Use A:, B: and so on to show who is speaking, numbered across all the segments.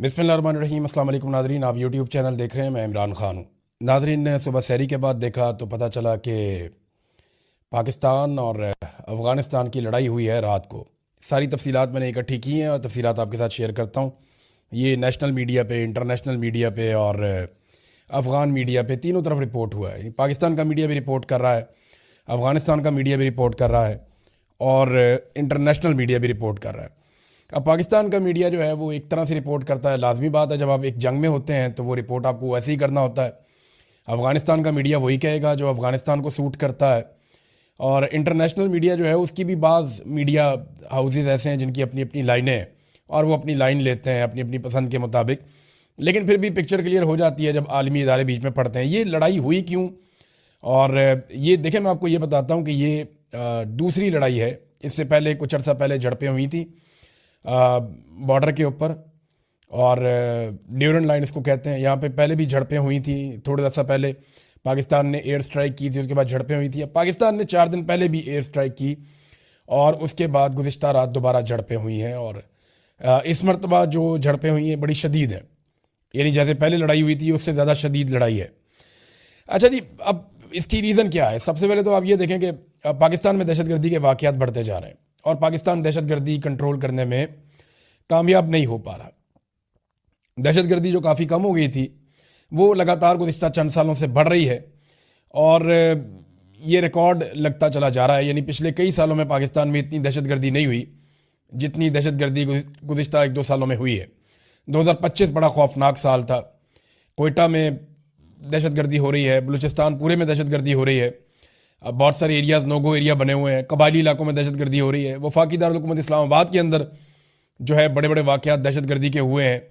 A: बिस्मिल्लाहिर्रहमानिर्रहीम। अस्सलाम वालेकुम नाज़रीन, आप यूट्यूब चैनल देख रहे हैं। मैं इमरान ख़ान हूँ। नाज़रीन, सुबह सहरी के बाद देखा तो पता चला कि पाकिस्तान और अफ़गानिस्तान की लड़ाई हुई है रात को। सारी तफसीलात मैंने इकट्ठी की हैं और तफसीलात आपके साथ शेयर करता हूँ। ये नेशनल मीडिया पे, इंटरनेशनल मीडिया पे और अफ़गान मीडिया पे तीनों तरफ रिपोर्ट हुआ है। पाकिस्तान का मीडिया भी रिपोर्ट कर रहा है, अफ़गानिस्तान का मीडिया भी रिपोर्ट कर रहा है और इंटरनेशनल मीडिया भी रिपोर्ट कर रहा है। अब पाकिस्तान का मीडिया जो है वो एक तरह से रिपोर्ट करता है, लाजमी बात है, जब आप एक जंग में होते हैं तो वो रिपोर्ट आपको वैसे ही करना होता है। अफ़गानिस्तान का मीडिया वही कहेगा जो अफ़गानिस्तान को सूट करता है, और इंटरनेशनल मीडिया जो है उसकी भी बाज़ मीडिया हाउसेस ऐसे हैं जिनकी अपनी अपनी लाइनें हैं और वो अपनी लाइन लेते हैं अपनी अपनी पसंद के मुताबिक। लेकिन फिर भी पिक्चर क्लियर हो जाती है जब आलमी इदारे बीच में पड़ते हैं। ये लड़ाई हुई क्यों, और ये देखें, मैं आपको ये बताता हूँ कि ये दूसरी लड़ाई है। इससे पहले कुछ अर्सा पहले झड़पें हुई थी बॉर्डर के ऊपर, और ड्यूरन लाइन इसको कहते हैं। यहाँ पे पहले भी झड़पें हुई थी। थोड़ा सा पहले पाकिस्तान ने एयर स्ट्राइक की थी, उसके बाद झड़पें हुई थी। अब पाकिस्तान ने 4 दिन पहले भी एयर स्ट्राइक की और उसके बाद गुज़िश्ता रात दोबारा झड़पें हुई हैं। और इस मरतबा जो झड़पें हुई हैं बड़ी शदीद हैं, यानी जैसे पहले लड़ाई हुई थी उससे ज़्यादा शदीद लड़ाई है। अच्छा जी, अब इसकी रीज़न क्या है? सबसे पहले तो आप ये देखें कि पाकिस्तान में दहशतगर्दी के वाक़यात बढ़ते जा रहे हैं और पाकिस्तान दहशतगर्दी कंट्रोल करने में कामयाब नहीं हो पा रहा। दहशतगर्दी जो काफ़ी कम हो गई थी वो लगातार गुज़िश्ता चंद सालों से बढ़ रही है और ये रिकॉर्ड लगता चला जा रहा है। यानी पिछले कई सालों में पाकिस्तान में इतनी दहशतगर्दी नहीं हुई जितनी दहशतगर्दी गुज़िश्ता 1-2 सालों में हुई है। 2025 बड़ा खौफनाक साल था। कोयटा में दहशतगर्दी हो रही है, बलूचिस्तान पूरे में दहशतगर्दी हो रही है। अब बहुत सारे एरियाज़ नोगो एरिया बने हुए हैं, कबायली इलाकों में दहशतगर्दी हो रही है। वफाकी दारुल हुकूमत इस्लामाबाद के अंदर जो है बड़े बड़े वाक़यात दहशतगर्दी के हुए हैं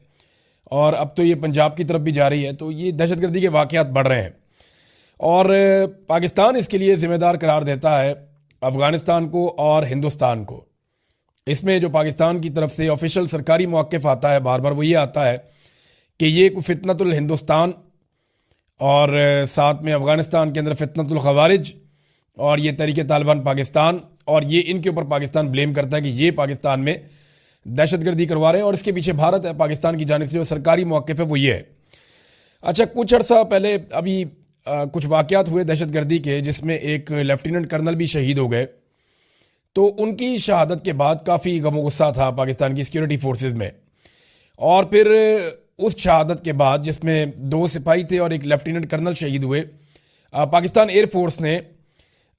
A: और अब तो ये पंजाब की तरफ भी जा रही है। तो ये दहशतगर्दी के वाक़यात बढ़ रहे हैं और पाकिस्तान इसके लिए ज़िम्मेदार करार देता है अफ़गानिस्तान को और हिंदुस्तान को। इसमें जो पाकिस्तान की तरफ से ऑफिशियल सरकारी मौक़िफ़ आता है बार बार वो ये आता है कि ये फितनतुल हिंदुस्तान और साथ में अफ़गानिस्तान के अंदर फितनतुल ख़वारिज और ये तहरीक तालिबान पाकिस्तान, और ये इनके ऊपर पाकिस्तान ब्लेम करता है कि ये पाकिस्तान में दहशतगर्दी करवा रहे हैं और इसके पीछे भारत है। पाकिस्तान की जानिब से जो सरकारी मौक़िफ़ है वो ये है। अच्छा, कुछ अर्सा पहले अभी कुछ वाक़यात हुए दहशतगर्दी के जिसमें एक लेफ्टिनेंट कर्नल भी शहीद हो गए। तो उनकी शहादत के बाद काफ़ी गम गुस्सा था पाकिस्तान की सिक्योरिटी फोर्सेज में, और फिर उस शहादत के बाद जिसमें 2 सिपाही थे और एक लेफ्टिनेंट कर्नल शहीद हुए, पाकिस्तान एयरफोर्स ने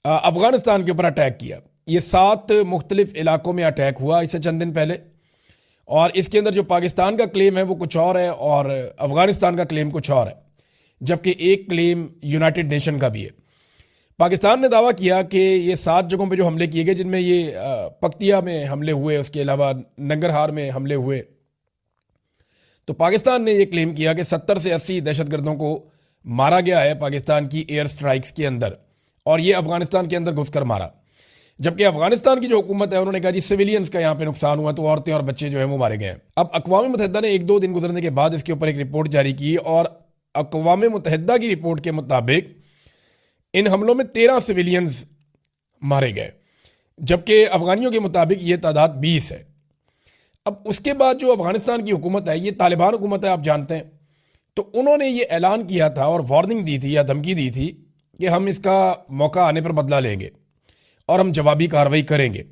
A: अफ़गानिस्तान के ऊपर अटैक किया। ये 7 मुख्तलिफ इलाकों में अटैक हुआ इससे चंद दिन पहले, और इसके अंदर जो पाकिस्तान का क्लेम है वो कुछ और है और अफ़गानिस्तान का क्लेम कुछ और है, जबकि एक क्लेम यूनाइटेड नेशन का भी है। पाकिस्तान ने दावा किया कि ये 7 जगहों पे जो हमले किए गए, जिनमें ये पक्तिया में हमले हुए, उसके अलावा नंगरहार में हमले हुए, तो पाकिस्तान ने ये क्लेम किया कि 70 से 80 दहशतगर्दों को मारा गया है पाकिस्तान की एयर स्ट्राइक्स के अंदर, और ये अफ़गानिस्तान के अंदर घुसकर मारा। जबकि अफ़गानिस्तान की जो हुकूमत है उन्होंने कहा जी सिविलियंस का यहाँ पे नुकसान हुआ, तो औरतें और बच्चे जो है वो मारे गए हैं। अब अक़वाम मुत्तहिदा ने 1-2 दिन गुजरने के बाद इसके ऊपर एक रिपोर्ट जारी की और अक़वाम मुत्तहिदा की रिपोर्ट के मुताबिक इन हमलों में 13 सिविलियंस मारे गए, जबकि अफ़गानियों के मुताबिक ये तादाद 20 है। अब उसके बाद जो अफ़गानिस्तान की हुकूमत है, ये तालिबान हुकूमत है, आप जानते हैं, तो उन्होंने ये ऐलान किया था और वार्निंग दी थी या धमकी दी थी कि हम इसका मौका आने पर बदला लेंगे और हम जवाबी कार्रवाई करेंगे।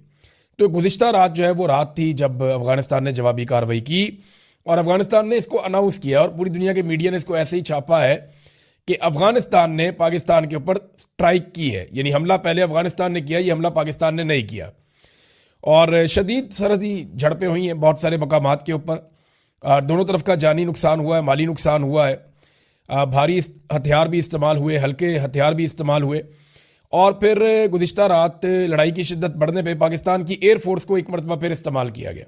A: तो गुज़िश्ता रात जो है वो रात थी जब अफ़गानिस्तान ने जवाबी कार्रवाई की और अफ़गानिस्तान ने इसको अनाउंस किया और पूरी दुनिया के मीडिया ने इसको ऐसे ही छापा है कि अफ़गानिस्तान ने पाकिस्तान के ऊपर स्ट्राइक की है, यानी हमला पहले अफ़गानिस्तान ने किया, ये हमला पाकिस्तान ने नहीं किया। और शदीद सरहदी झड़पें हुई हैं बहुत सारे मकामात के ऊपर। दोनों तरफ का जानी नुकसान हुआ है, माली नुकसान हुआ है, भारी हथियार भी इस्तेमाल हुए, हल्के हथियार भी इस्तेमाल हुए। और फिर गुज़िश्ता रात लड़ाई की शिद्दत बढ़ने पे पाकिस्तान की एयरफोर्स को एक मरतबा फिर इस्तेमाल किया गया।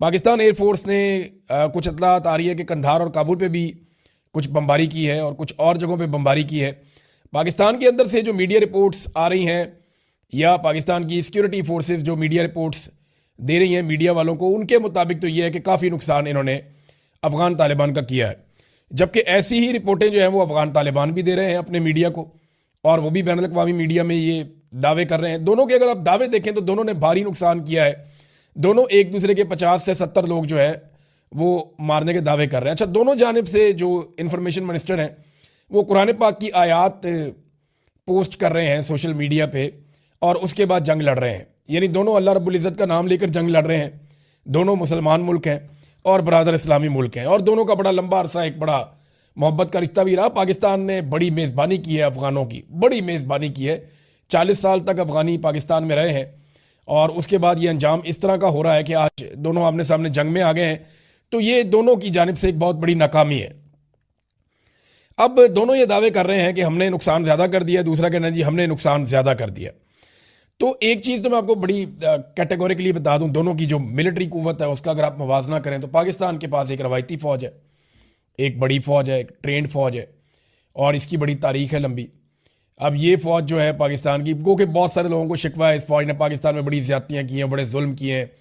A: पाकिस्तान एयरफोर्स ने कुछ इत्तलात आ रही है कि कंधार और काबुल पे भी कुछ बमबारी की है और कुछ और जगहों पे बमबारी की है। पाकिस्तान के अंदर से जो मीडिया रिपोर्ट्स आ रही हैं या पाकिस्तान की सिक्योरिटी फोर्सेस जो मीडिया रिपोर्ट्स दे रही हैं मीडिया वालों को, उनके मुताबिक तो ये है कि काफ़ी नुकसान इन्होंने अफ़गान तालिबान का किया है। जबकि ऐसी ही रिपोर्टें जो हैं वो अफ़गान तालिबान भी दे रहे हैं अपने मीडिया को, और वो भी बैनुल अक़वामी मीडिया में ये दावे कर रहे हैं। दोनों के अगर आप दावे देखें तो दोनों ने भारी नुकसान किया है। दोनों एक दूसरे के 50 से 70 लोग जो है वो मारने के दावे कर रहे हैं। अच्छा, दोनों जानिब से जो इंफॉर्मेशन मिनिस्टर हैं वो कुरान पाक की आयत पोस्ट कर रहे हैं सोशल मीडिया पे और उसके बाद जंग लड़ रहे हैं। यानी दोनों अल्लाह रब्बुल इज़्ज़त का नाम लेकर जंग लड़ रहे हैं। दोनों मुसलमान मुल्क हैं और बरादर इस्लामी मुल्क हैं और दोनों का बड़ा लंबा अरसा एक बड़ा मोहब्बत का रिश्ता भी रहा। पाकिस्तान ने बड़ी मेज़बानी की है अफ़गानों की, बड़ी मेज़बानी की है। 40 साल तक अफ़गानी पाकिस्तान में रहे हैं और उसके बाद ये अंजाम इस तरह का हो रहा है कि आज दोनों आमने सामने जंग में आ गए हैं। तो ये दोनों की जानिब से एक बहुत बड़ी नाकामी है। अब दोनों ये दावे कर रहे हैं कि हमने नुकसान ज़्यादा कर दिया, दूसरा कहना जी हमने नुकसान ज़्यादा कर दिया। तो एक चीज़ तो मैं आपको बड़ी कैटेगोरिकली बता दूं, दोनों की जो मिलिट्री कुव्वत है उसका अगर आप मवाजना करें तो पाकिस्तान के पास एक रवायती फ़ौज है, एक बड़ी फ़ौज है, एक ट्रेंड फ़ौज है और इसकी बड़ी तारीख है लंबी। अब ये फ़ौज जो है पाकिस्तान की, गो के बहुत सारे लोगों को शिकवा है इस फ़ौज ने पाकिस्तान में बड़ी ज़्यादतियाँ की हैं, बड़े जुल्म किए हैं,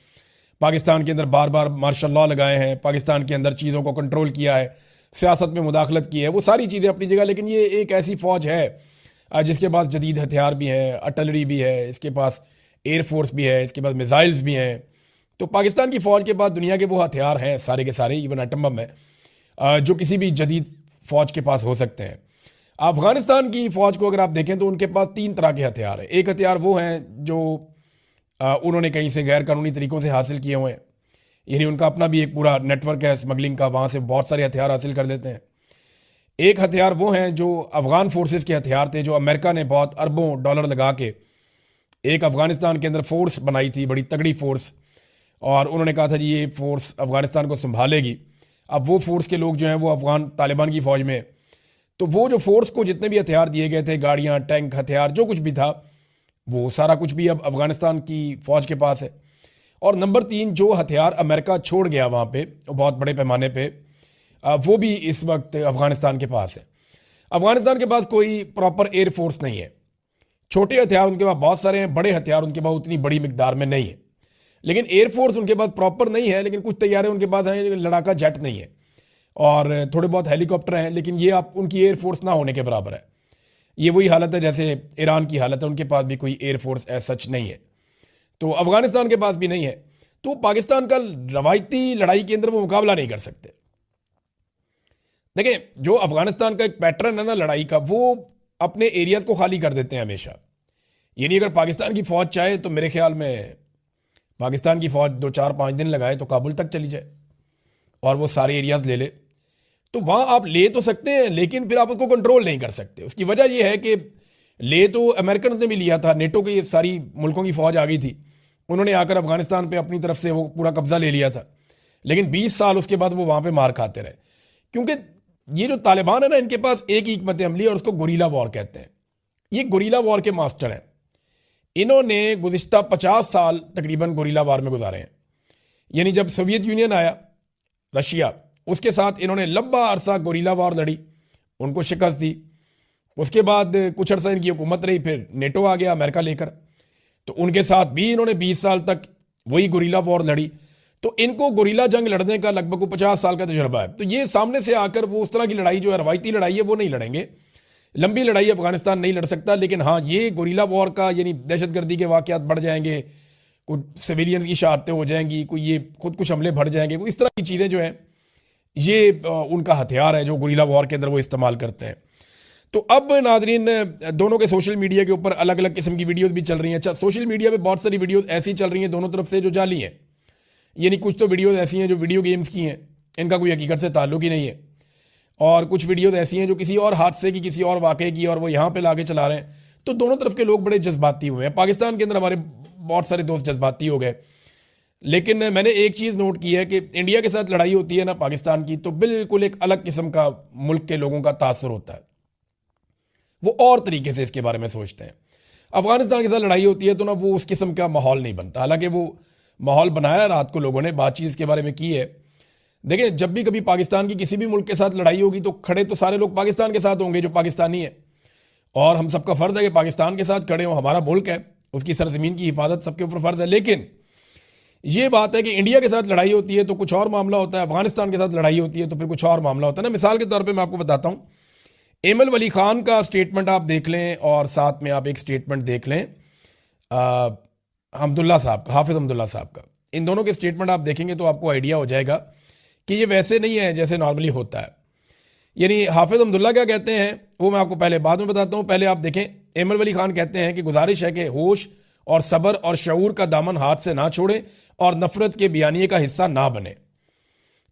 A: पाकिस्तान के अंदर बार बार मार्शल लॉ लगाए हैं, पाकिस्तान के अंदर चीज़ों को कंट्रोल किया है, सियासत में मुदाखलत की है, वो सारी चीज़ें अपनी जगह। लेकिन ये एक ऐसी फ़ौज है जिसके पास जदीद हथियार भी हैं, अर्टिलरी भी है, इसके पास एयरफोर्स भी है, इसके पास मिसाइल्स भी हैं। तो पाकिस्तान की फ़ौज के पास दुनिया के वो हथियार हैं सारे के सारे, इवन एटम बम है, जो किसी भी जदीद फ़ौज के पास हो सकते हैं। अफ़गानिस्तान की फ़ौज को अगर आप देखें तो उनके पास 3 तरह के हथियार हैं। एक हथियार वो हैं जो उन्होंने कहीं से गैर कानूनी तरीक़ों से हासिल किए हुए हैं, यानी उनका अपना भी एक पूरा नेटवर्क है स्मगलिंग का, वहाँ से बहुत सारे हथियार हासिल कर लेते हैं। एक हथियार वो हैं जो अफ़गान फोर्सेस के हथियार थे, जो अमेरिका ने बहुत अरबों डॉलर लगा के एक अफ़गानिस्तान के अंदर फोर्स बनाई थी, बड़ी तगड़ी फोर्स, और उन्होंने कहा था जी ये फोर्स अफ़गानिस्तान को संभालेगी। अब वो फोर्स के लोग जो हैं वो अफ़गान तालिबान की फ़ौज में, तो वो जो फोर्स को जितने भी हथियार दिए गए थे, गाड़ियाँ, टैंक, हथियार, जो कुछ भी था, वो सारा कुछ भी अब अफ़गानिस्तान की फ़ौज के पास है। और नंबर 3, जो हथियार अमेरिका छोड़ गया वहाँ पे बहुत बड़े पैमाने पे, वो भी इस वक्त अफ़गानिस्तान के पास है। अफ़गानिस्तान के पास कोई प्रॉपर एयर फोर्स नहीं है। छोटे हथियार उनके पास बहुत सारे हैं, बड़े हथियार उनके पास उतनी बड़ी मिकदार में नहीं है। लेकिन एयरफोर्स उनके पास प्रॉपर नहीं है, लेकिन कुछ तैयारे उनके पास हैं, लेकिन लड़ाका जेट नहीं है और थोड़े बहुत हेलीकॉप्टर हैं, लेकिन ये आप उनकी एयरफोर्स ना होने के बराबर है। ये वही हालत है जैसे ईरान की हालत है, उनके पास भी कोई एयरफोर्स एज सच नहीं है, तो अफ़गानिस्तान के पास भी नहीं है। तो पाकिस्तान का रवायती लड़ाई के अंदर वो मुकाबला नहीं कर सकते। देखिए, जो अफ़गानिस्तान का एक पैटर्न है ना लड़ाई का, वो अपने एरियाज को खाली कर देते हैं हमेशा। यानी अगर पाकिस्तान की फ़ौज चाहे तो मेरे ख्याल में पाकिस्तान की फ़ौज 2-4-5 दिन लगाए तो काबुल तक चली जाए और वो सारे एरियाज ले ले। तो वहाँ आप ले तो सकते हैं, लेकिन फिर आप उसको कंट्रोल नहीं कर सकते। उसकी वजह यह है कि ले तो अमेरिकन ने भी लिया था, नेटो की सारी मुल्कों की फ़ौज आ गई थी, उन्होंने आकर अफ़गानिस्तान पे अपनी तरफ से वो पूरा कब्जा ले लिया था। लेकिन 20 साल उसके बाद वो वहाँ पे मार खाते रहे, क्योंकि ये जो तालिबान है ना, इनके पास एक ही हिकमत अमली है और उसको गुरीला वॉर कहते हैं। ये गुरीला वॉर के मास्टर हैं। इन्होंने गुज़िश्ता 50 साल तकरीबन गुरीला वॉर में गुजारे हैं। यानी जब सोवियत यूनियन आया, रशिया, उसके साथ इन्होंने लंबा अरसा गुरीला वॉर लड़ी, उनको शिकस्त दी। उसके बाद कुछ अरसा इनकी हुकूमत रही, फिर नेटो आ गया अमेरिका लेकर, तो उनके साथ भी इन्होंने 20 साल तक वही गुरीला वॉर लड़ी। तो इनको गुरीला जंग लड़ने का लगभग 50 साल का तजुर्बा है। तो ये सामने से आकर वो उस तरह की लड़ाई जो है रवायती लड़ाई है वो नहीं लड़ेंगे, लंबी लड़ाई अफगानिस्तान नहीं लड़ सकता। लेकिन हाँ, ये गुरीला वॉर का यानी दहशतगर्दी के वाक़यात बढ़ जाएंगे, कुछ सिविलियन की शहादतें हो जाएंगी, कोई ये खुद कुछ हमले बढ़ जाएंगे, कोई इस तरह की चीज़ें जो हैं ये उनका हथियार है जो गुरीला वॉर के अंदर वो इस्तेमाल करते हैं। तो अब नादरीन, दोनों के सोशल मीडिया के ऊपर अलग अलग किस्म की वीडियोस भी चल रही हैं। अच्छा, सोशल मीडिया पे बहुत सारी वीडियोस ऐसी चल रही हैं दोनों तरफ से जो जाली हैं। यानी कुछ तो वीडियोस ऐसी हैं जो वीडियो गेम्स की हैं, इनका कोई हकीकत से ताल्लुक ही नहीं है, और कुछ वीडियोस ऐसी हैं जो किसी और हादसे की, किसी और वाक़े की, और वो यहाँ पे लाके चला रहे हैं। तो दोनों तरफ के लोग बड़े जज्बाती हुए हैं। पाकिस्तान के अंदर हमारे बहुत सारे दोस्त जज्बाती हो गए, लेकिन मैंने एक चीज़ नोट की है कि इंडिया के साथ लड़ाई होती है ना पाकिस्तान की, तो बिल्कुल एक अलग किस्म का मुल्क के लोगों का तासुर होता है, वो और तरीके से इसके बारे में सोचते हैं। अफगानिस्तान के साथ लड़ाई होती है तो ना वो उस किस्म का माहौल नहीं बनता, हालांकि वो माहौल बनाया रात को लोगों ने, बातचीत इसके बारे में की है। देखिए, जब भी कभी पाकिस्तान की किसी भी मुल्क के साथ लड़ाई होगी तो खड़े तो सारे लोग पाकिस्तान के साथ होंगे जो पाकिस्तानी है, और हम सबका फ़र्ज है कि पाकिस्तान के साथ खड़े हों, हमारा मुल्क है, उसकी सरजमीन की हिफाजत सबके ऊपर फ़र्ज है। लेकिन ये बात है कि इंडिया के साथ लड़ाई होती है तो कुछ और मामला होता है, अफगानिस्तान के साथ लड़ाई होती है तो फिर कुछ और मामला होता है ना। मिसाल के तौर पर मैं आपको बताता हूँ, एमल वली खान का स्टेटमेंट आप देख लें और साथ में आप एक स्टेटमेंट देख लें हमदुल्ला साहब का, हाफिज़ हमदुल्ला साहब का। इन दोनों के स्टेटमेंट आप देखेंगे तो आपको आइडिया हो जाएगा कि ये वैसे नहीं है जैसे नॉर्मली होता है। यानी हाफिज अब्दुल्ला क्या कहते हैं वो मैं आपको पहले बाद में बताता हूँ। पहले आप देखें, एमल वली खान कहते हैं कि गुजारिश है कि होश और सब्र और शऊर का दामन हाथ से ना छोड़े और नफरत के बयानिए का हिस्सा ना बने।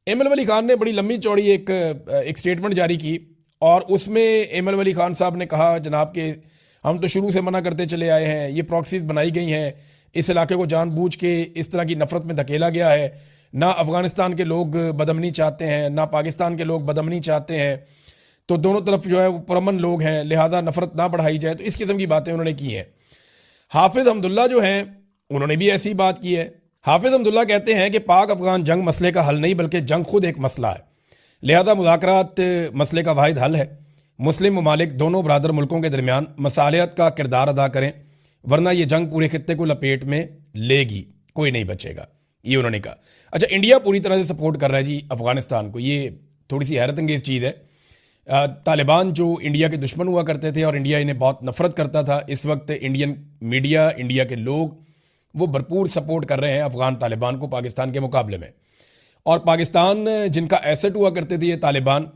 A: एमल वली खान ने बड़ी लंबी चौड़ी एक स्टेटमेंट जारी की और उसमें एमल वली खान साहब ने कहा, जनाब के हम तो शुरू से मना करते चले आए हैं, ये प्रॉक्सीज बनाई गई हैं, इस इलाके को जानबूझ के इस तरह की नफरत में धकेला गया है। ना अफगानिस्तान के लोग बदमनी चाहते हैं, ना पाकिस्तान के लोग बदमनी चाहते हैं, तो दोनों तरफ जो है वो पुरअमन लोग हैं, लिहाजा नफरत ना बढ़ाई जाए। तो इस किस्म की बातें उन्होंने की हैं। हाफिज अब्दुल्ला जो हैं उन्होंने भी ऐसी बात की है। हाफिज अब्दुल्ला कहते हैं कि पाक अफगान जंग मसले का हल नहीं बल्कि जंग खुद एक मसला है, लिहाजा मुज़ाकरात मसले का वाहिद हल है। मुस्लिम ममालिक दोनों बरादर मुल्कों के दरमियान मसालियत का किरदार अदा करें, वरना ये जंग पूरे खित्ते को लपेट में लेगी, कोई नहीं बचेगा, ये उन्होंने कहा। अच्छा, इंडिया पूरी तरह से सपोर्ट कर रहा है जी अफगानिस्तान को, ये थोड़ी सी हैरत अंगेज चीज़ है। तालिबान जो इंडिया के दुश्मन हुआ करते थे और इंडिया इन्हें बहुत नफरत करता था, इस वक्त इंडियन मीडिया, इंडिया के लोग वो भरपूर सपोर्ट कर रहे हैं अफगान तालिबान को पाकिस्तान के मुकाबले में। और पाकिस्तान जिनका एसेट हुआ करते थे ये तालिबान,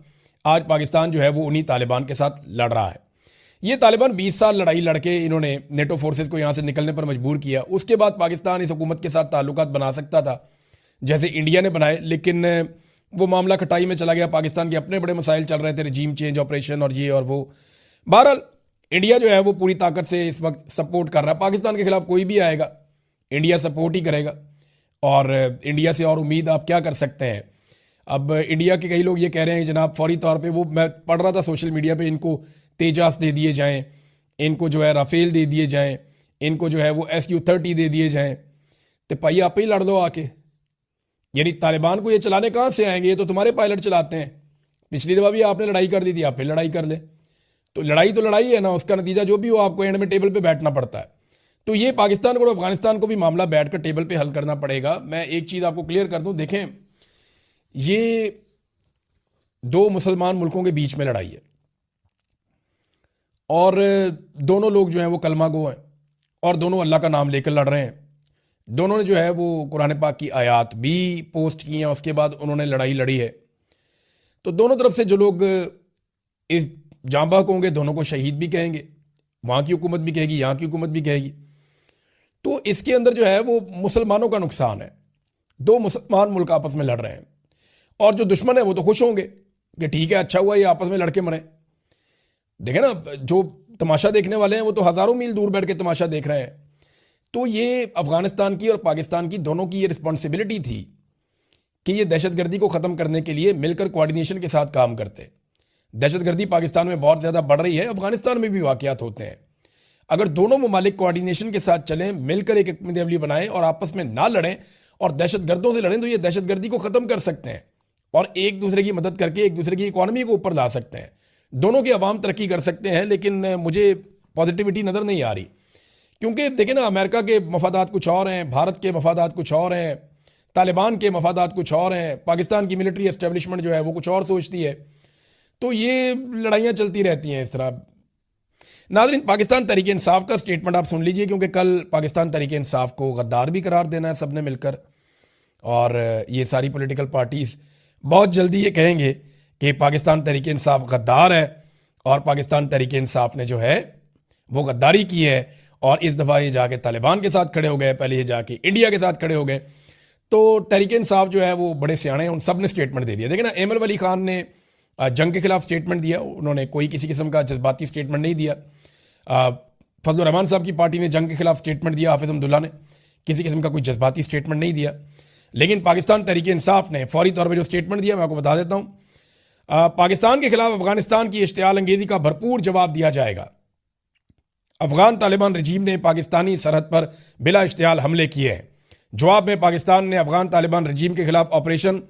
A: आज पाकिस्तान जो है वो उन्हीं तालिबान के साथ लड़ रहा है। ये तालिबान 20 साल लड़ाई लड़के इन्होंने नेटो फोर्सेस को यहाँ से निकलने पर मजबूर किया। उसके बाद पाकिस्तान इस हुकूमत के साथ ताल्लुकात बना सकता था जैसे इंडिया ने बनाए, लेकिन वो मामला खटाई में चला गया। पाकिस्तान के अपने बड़े मसाइल चल रहे थे, रजीम चेंज ऑपरेशन और ये और वो। बहरहाल इंडिया जो है वो पूरी ताकत से इस वक्त सपोर्ट कर रहा है। पाकिस्तान के खिलाफ कोई भी आएगा इंडिया सपोर्ट ही करेगा, और इंडिया से और उम्मीद आप क्या कर सकते हैं। अब इंडिया के कई लोग ये कह रहे हैं जनाब फौरी तौर पे, वो मैं पढ़ रहा था सोशल मीडिया पे, इनको तेजास दे दिए जाएं, इनको जो है राफेल दे दिए जाएं, इनको जो है वो SU-30 दे दिए जाएं, तो भाई आप ही लड़ लो आके। यानी तालिबान को ये चलाने कहाँ से आएंगे, ये तो तुम्हारे पायलट चलाते हैं। पिछली दफ़ा भी आपने लड़ाई कर दी थी, आप फिर लड़ाई कर ले। तो लड़ाई है ना, उसका नतीजा जो भी हो आपको एंड में टेबल पे बैठना पड़ता है। तो ये पाकिस्तान को और अफगानिस्तान को भी मामला बैठकर टेबल पे हल करना पड़ेगा। मैं एक चीज़ आपको क्लियर कर दूं, देखें ये दो मुसलमान मुल्कों के बीच में लड़ाई है और दोनों लोग जो हैं वो कलमा गो हैं और दोनों अल्लाह का नाम लेकर लड़ रहे हैं। दोनों ने जो है वो कुरान पाक की आयत भी पोस्ट की हैं, उसके बाद उन्होंने लड़ाई लड़ी है। तो दोनों तरफ से जो लोग इस जांबाक होंगे दोनों को शहीद भी कहेंगे, वहाँ की हुकूमत भी कहेगी, यहाँ की हुकूमत भी कहेगी। तो इसके अंदर जो है वो मुसलमानों का नुकसान है। दो मुसलमान मुल्क आपस में लड़ रहे हैं और जो दुश्मन है वो तो खुश होंगे कि ठीक है, अच्छा हुआ ये आपस में लड़के मरे। देखें ना, जो तमाशा देखने वाले हैं वो तो हज़ारों मील दूर बैठ के तमाशा देख रहे हैं। तो ये अफगानिस्तान की और पाकिस्तान की दोनों की ये रिस्पॉन्सिबिलिटी थी कि ये दहशतगर्दी को ख़त्म करने के लिए मिलकर कोऑर्डिनेशन के साथ काम करते। दहशतगर्दी पाकिस्तान में बहुत ज़्यादा बढ़ रही है, अफगानिस्तान में भी वाक़यात होते हैं। अगर दोनों ममालिक कोऑर्डिनेशन के साथ चलें, मिलकर एक हिकमत अमली बनाएं और आपस में ना लड़ें और दहशतगर्दों से लड़ें, तो ये दहशतगर्दी को ख़त्म कर सकते हैं और एक दूसरे की मदद करके एक दूसरे की इकॉनमी को ऊपर ला सकते हैं। दोनों के अवाम तरक्की कर सकते हैं। लेकिन मुझे पॉजिटिविटी नज़र नहीं आ रही, क्योंकि देखें ना, अमेरिका के मफादात कुछ और हैं, भारत के मफादात कुछ और हैं, तालिबान के मफादात कुछ और हैं, पाकिस्तान की मिलिट्री एस्टेब्लिशमेंट जो है वो कुछ और सोचती है। तो ये लड़ाइयाँ चलती रहती हैं इस तरह। नाज़रीन, पाकिस्तान तहरीक इंसाफ का स्टेटमेंट आप सुन लीजिए, क्योंकि कल पाकिस्तान तहरीक इंसाफ को गद्दार भी करार देना है सबने मिलकर, और ये सारी पॉलिटिकल पार्टीज बहुत जल्दी ये कहेंगे कि पाकिस्तान तहरीक इंसाफ गद्दार है और पाकिस्तान तहरीक इंसाफ ने जो है वो गद्दारी की है। और इस दफ़ा ये जाके तालिबान के साथ खड़े हो गए, पहले ये जाके इंडिया के साथ खड़े हो गए। तो तहरीक इंसाफ जो है वो बड़े सियाणे हैं, उन सब ने स्टेटमेंट दे दिया। देखिए ना, एमल वली खान ने जंग के खिलाफ स्टेटमेंट दिया, उन्होंने कोई किसी किस्म का जज्बाती स्टेटमेंट नहीं दिया। फजलुर रहमान साहब की पार्टी ने जंग के खिलाफ स्टेटमेंट दिया, हाफिज अब्दुल्ला ने किसी किस्म का कोई जज्बाती स्टेटमेंट नहीं दिया। लेकिन पाकिस्तान तहरीक इंसाफ ने फौरी तौर पर जो स्टेटमेंट दिया मैं आपको बता देता हूँ। पाकिस्तान के खिलाफ अफगानिस्तान की इश्तियाल अंगेजी का भरपूर जवाब दिया जाएगा। अफगान तालिबान रजीम ने पाकिस्तानी सरहद पर बिला इश्तियाल हमले किए हैं। जवाब में पाकिस्तान ने अफगान तालिबान रजीम के खिलाफ ऑपरेशन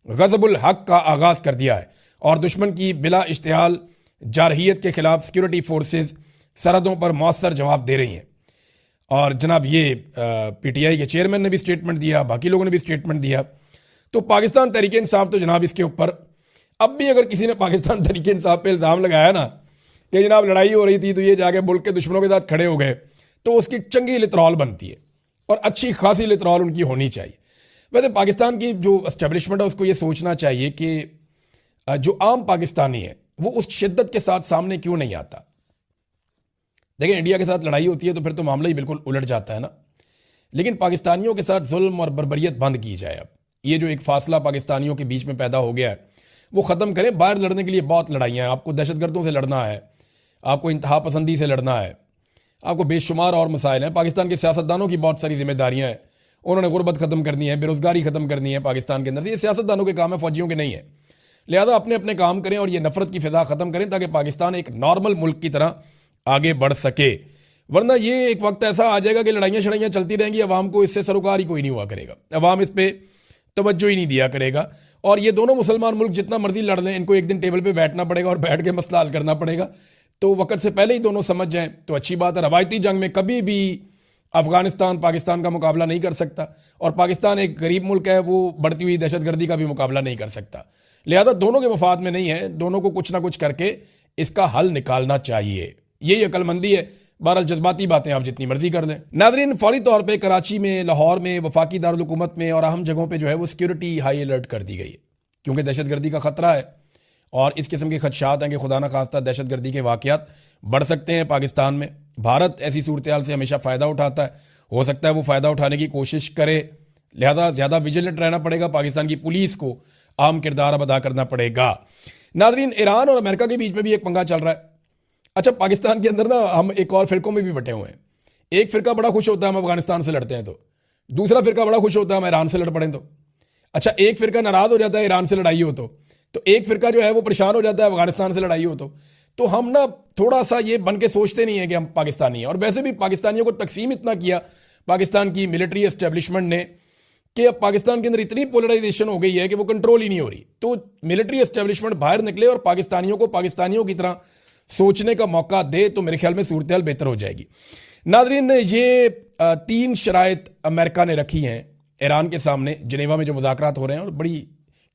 A: गज़बुल हक का आगाज़ कर दिया है और दुश्मन की बिला इश्तियाल जारहियत के खिलाफ सिक्योरिटी फोर्सेज सरहदों पर मौसर जवाब दे रही हैं। और जनाब ये PTI के चेयरमैन ने भी स्टेटमेंट दिया, बाकी लोगों ने भी स्टेटमेंट दिया। तो पाकिस्तान तहरीक इंसाफ तो जनाब इसके ऊपर अब भी अगर किसी ने पाकिस्तान तहरीक इंसाफ पे इल्ज़ाम लगाया ना कि जनाब लड़ाई हो रही थी तो ये जाके मुल्क के दुश्मनों के साथ खड़े हो गए, तो उसकी चंगी लितरॉल बनती है और अच्छी खासी लितरॉल उनकी होनी चाहिए। वैसे पाकिस्तान की जो एस्टेब्लिशमेंट है उसको ये सोचना चाहिए कि जो आम पाकिस्तानी है वो उस शिद्दत के साथ सामने क्यों नहीं आता। देखिए, इंडिया के साथ लड़ाई होती है तो फिर तो मामला ही बिल्कुल उलट जाता है ना। लेकिन पाकिस्तानियों के साथ जुल्म और बर्बरियत बंद की जाए। अब ये जो एक फासला पाकिस्तानियों के बीच में पैदा हो गया है वो ख़त्म करें। बाहर लड़ने के लिए बहुत लड़ाइयाँ हैं, आपको दहशतगर्दों से लड़ना है, आपको इंतहा पसंदी से लड़ना है, आपको बेशुमार और मसाइल हैं। पाकिस्तान के सियासतदानों की बहुत सारी जिम्मेदारियाँ हैं, उन्होंने गुर्बत ख़त्म करनी है, बेरोज़गारी ख़त्म करनी है पाकिस्तान के अंदर। ये सियासतदानों के काम है, फौजियों के नहीं है। लिहाजा अपने अपने काम करें और ये नफरत की फ़िज़ा ख़त्म करें ताकि पाकिस्तान एक नॉर्मल मुल्क की तरह आगे बढ़ सके। वरना ये एक वक्त ऐसा आ जाएगा कि लड़ाइयाँ शड़ाइयाँ चलती रहेंगी, अवाम को इससे सरोकार ही कोई नहीं हुआ करेगा, अवाम इस पर तवज्जो ही नहीं दिया करेगा। और ये दोनों मुसलमान मुल्क जितना मर्जी लड़ लें, इनको एक दिन टेबल पे बैठना पड़ेगा और बैठ के मसला हल करना पड़ेगा। तो वक्त से पहले ही दोनों समझ जाएं तो अच्छी बात है। रवायती जंग में कभी भी अफगानिस्तान पाकिस्तान का मुकाबला नहीं कर सकता, और पाकिस्तान एक गरीब मुल्क है, वो बढ़ती हुई दहशतगर्दी का भी मुकाबला नहीं कर सकता। लिहाजा दोनों के मफाद में नहीं है, दोनों को कुछ ना कुछ करके इसका हल निकालना चाहिए। यही अक्लमंदी है। बहरहाल जज्बाती बातें आप जितनी मर्जी कर लें। नाज़रीन, फौरी तौर पे कराची में, लाहौर में, वफाकी दारुल हुकूमत में और अहम जगहों पे जो है वो सिक्योरिटी हाई अलर्ट कर दी गई है, क्योंकि दहशतगर्दी का ख़तरा है और इस किस्म के खदशात हैं कि खुदा न खास्ता दहशतगर्दी के वाक़यात बढ़ सकते हैं पाकिस्तान में। भारत ऐसी सूरत हाल से हमेशा फ़ायदा उठाता है, हो सकता है वो फ़ायदा उठाने की कोशिश करे। लिहाजा ज़्यादा विजिलेंट रहना पड़ेगा, पाकिस्तान की पुलिस को अहम किरदार अब अदा करना पड़ेगा। नाज़रीन, ईरान और अमेरिका के बीच में भी एक पंगा चल रहा है। अच्छा, पाकिस्तान के अंदर ना हम एक और फिरकों में भी बटे हुए हैं। एक फिरका बड़ा खुश होता है हम अफगानिस्तान से लड़ते हैं तो, दूसरा फिरका बड़ा खुश होता है हम ईरान से लड़ पड़ें तो। अच्छा, एक फिरका नाराज हो जाता है ईरान से लड़ाई हो तो एक फिरका जो है वो परेशान हो जाता है अफगानिस्तान से लड़ाई हो तो हम ना थोड़ा सा ये बन के सोचते नहीं है कि हम पाकिस्तानी हैं। और वैसे भी पाकिस्तानियों को तकसीम इतना किया पाकिस्तान की मिलिट्री एस्टेब्लिशमेंट ने कि अब पाकिस्तान के अंदर इतनी पोलराइजेशन हो गई है कि वो कंट्रोल ही नहीं हो रही। तो मिलिट्री एस्टेब्लिशमेंट बाहर निकले और पाकिस्तानियों को पाकिस्तानियों की तरह सोचने का मौका दे तो मेरे ख्याल में सूरत हाल बेहतर हो जाएगी। नाज़रीन, ये 3 शराइत अमेरिका ने रखी हैं ईरान के सामने जिनेवा में जो मुज़ाकरात हो रहे हैं, और बड़ी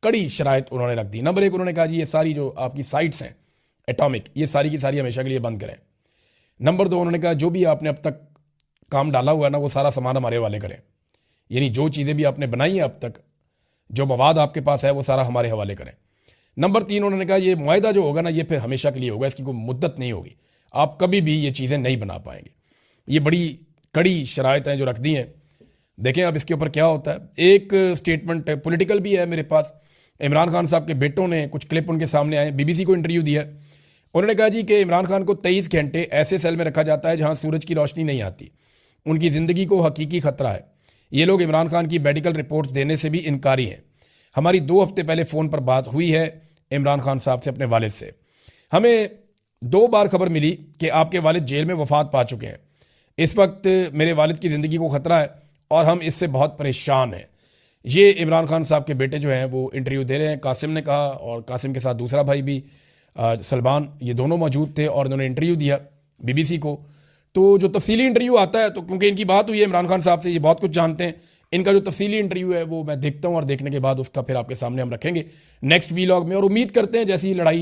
A: कड़ी शराइत उन्होंने रख दी। नंबर 1, उन्होंने कहा जी ये सारी जो आपकी साइट्स हैं एटॉमिक, ये सारी की सारी हमेशा के लिए बंद करें। नंबर 2, उन्होंने कहा जो भी आपने अब तक काम डाला हुआ है ना वो सारा सामान हमारे हवाले करें, यानी जो चीज़ें भी आपने बनाई हैं अब तक, जो मवाद आपके पास है वो सारा हमारे हवाले करें। नंबर 3, उन्होंने कहा ये मुआहिदा जो होगा ना ये फिर हमेशा के लिए होगा, इसकी कोई मुद्दत नहीं होगी, आप कभी भी ये चीज़ें नहीं बना पाएंगे। ये बड़ी कड़ी शराइतें जो रख दी हैं। देखें अब इसके ऊपर क्या होता है। एक स्टेटमेंट पॉलिटिकल भी है मेरे पास, इमरान खान साहब के बेटों ने कुछ क्लिप उनके सामने आए, BBC को इंटरव्यू दिया। उन्होंने कहा जी कि इमरान खान को 23 घंटे ऐसे सेल में रखा जाता है जहाँ सूरज की रोशनी नहीं आती, उनकी ज़िंदगी को हकीकी खतरा है। ये लोग इमरान खान की मेडिकल रिपोर्ट्स देने से भी इनकारी हैं। हमारी 2 हफ्ते पहले फ़ोन पर बात हुई है इमरान खान साहब से, अपने वालिद से। हमें 2 बार खबर मिली कि आपके वालिद जेल में वफात पा चुके हैं। इस वक्त मेरे वालिद की ज़िंदगी को ख़तरा है और हम इससे बहुत परेशान हैं। ये इमरान खान साहब के बेटे जो हैं वो इंटरव्यू दे रहे हैं। कासिम ने कहा, और कासिम के साथ दूसरा भाई भी सलमान, ये दोनों मौजूद थे और उन्होंने इंटरव्यू दिया BBC को। तो जो तफसीली इंटरव्यू आता है, तो क्योंकि इनकी बात हुई है इमरान खान साहब से, ये बहुत कुछ जानते हैं, इनका जो तफसीली इंटरव्यू है वो मैं देखता हूँ और देखने के बाद उसका फिर आपके सामने हम रखेंगे नेक्स्ट वीलॉग में। और उम्मीद करते हैं जैसी लड़ाई